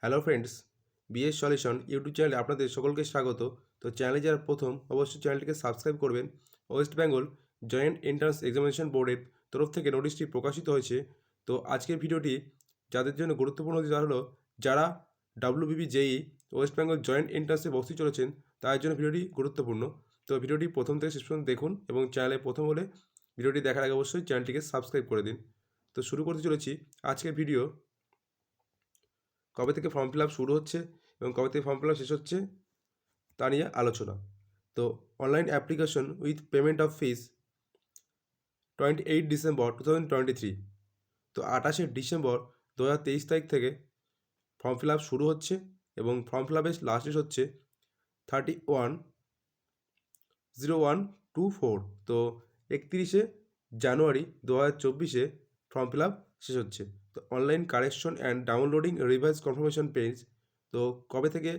Hello friends, BS solution YouTube চ্যানেলে আপনাদের সকলকে স্বাগত। তো চ্যানেলে যারা প্রথম অবশ্যই চ্যানেলটিকে সাবস্ক্রাইব করবেন। West Bengal joint entrance examination বোর্ডের তরফ থেকে নোটিশটি প্রকাশিত হয়েছে। তো আজকের ভিডিওটি যাদের জন্য গুরুত্বপূর্ণ তা হলো যারা ডাব্লিউবিপি জেই ওয়েস্ট বেঙ্গল জয়েন্ট এন্ট্রান্সে বসতে চলেছেন তাদের জন্য ভিডিওটি গুরুত্বপূর্ণ। তো ভিডিওটি প্রথম থেকে শেষ পর্যন্ত দেখুন এবং চ্যানেলে প্রথম হলে ভিডিওটি দেখার আগে অবশ্যই চ্যানেলটিকে সাবস্ক্রাইব করে দিন। তো শুরু করতে চলেছি আজকের ভিডিও। কবে থেকে ফর্ম ফিল আপ শুরু হচ্ছে এবং কবে থেকে ফর্ম ফিল আপ শেষ হচ্ছে তা নিয়ে আলোচনা। তো online application with payment of fees 28 December 2023। তো 28 ডিসেম্বর 2023 তারিখ থেকে ফর্ম ফিল আপ শুরু হচ্ছে এবং ফর্ম ফিল আপের লাস্ট ডেট হচ্ছে 31/01/24। তো 31 জানুয়ারি 2024 ফর্ম ফিল আপ শেষ হচ্ছে। তো online correction and downloading revise confirmation page. তো কবে থেকে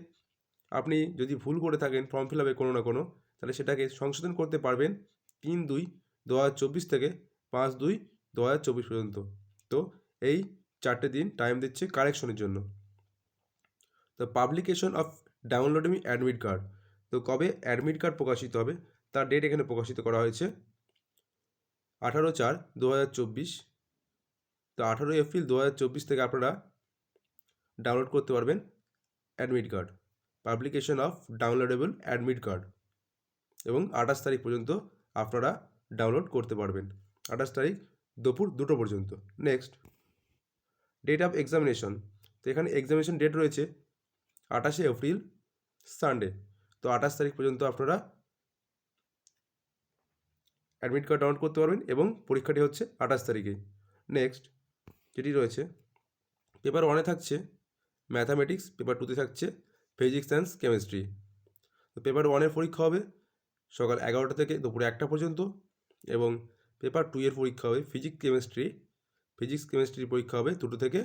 আপনি যদি ভুল করে থাকেন ফর্ম ফিল আপে কোনো না কোনো, তাহলে সেটাকে সংশোধন করতে পারবেন 3/2/2024 থেকে 5/2/2024 পর্যন্ত। তো এই 4টে দিন টাইম দিচ্ছে কারেকশনের জন্য। তো publication of downloading admit card. তো কবে অ্যাডমিট কার্ড প্রকাশিত হবে তার ডেট এখানে প্রকাশিত করা হয়েছে 18/4/2024। তো 18 এপ্রিল 2024 থেকে আপনারা ডাউনলোড করতে পারবেন admit card, publication of downloadable admit card, এবং 28 তারিখ পর্যন্ত আপনারা ডাউনলোড করতে পারবেন, 28 তারিখ দুপুর 2টো পর্যন্ত। Next, date of examination. তো এখানে এক্সামিনেশন ডেট রয়েছে 28 এপ্রিল সানডে। তো 28 তারিখ পর্যন্ত আপনারা অ্যাডমিট কার্ড ডাউনলোড করতে পারবেন এবং পরীক্ষাটি হচ্ছে 28 তারিখে। নেক্সট যেটি রয়েছে, পেপার 1-এ থাকছে ম্যাথামেটিক্স, পেপার 2-তে থাকছে ফিজিক্স অ্যান্ড কেমিস্ট্রি। তো পেপার 1-এর পরীক্ষা হবে সকাল 11টা থেকে দুপুর 1টা পর্যন্ত এবং পেপার 2-এর পরীক্ষা হবে ফিজিক্স কেমিস্ট্রির পরীক্ষা হবে 2টো থেকে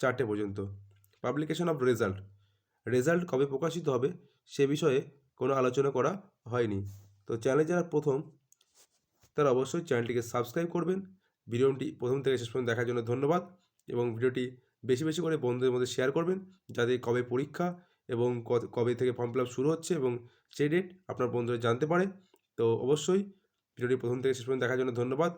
4টে পর্যন্ত। পাবলিকেশন অফ রেজাল্ট কবে প্রকাশিত হবে সে বিষয়ে কোনো আলোচনা করা হয়নি। তো চ্যানেলে যারা প্রথম তারা অবশ্যই চ্যানেলটিকে সাবস্ক্রাইব করবেন। ভিডিওটি প্রথম থেকে শেষ পর্যন্ত দেখার জন্য ধন্যবাদ এবং ভিডিওটি বেশি বেশি করে বন্ধুদের মধ্যে শেয়ার করবেন যাতে কবে পরীক্ষা এবং কবে থেকে ফর্ম ফিল আপ শুরু হচ্ছে এবং সেই ডেট আপনার বন্ধুরা জানতে পারে। তো অবশ্যই ভিডিওটি প্রথম থেকে শেষ পর্যন্ত দেখার জন্য ধন্যবাদ।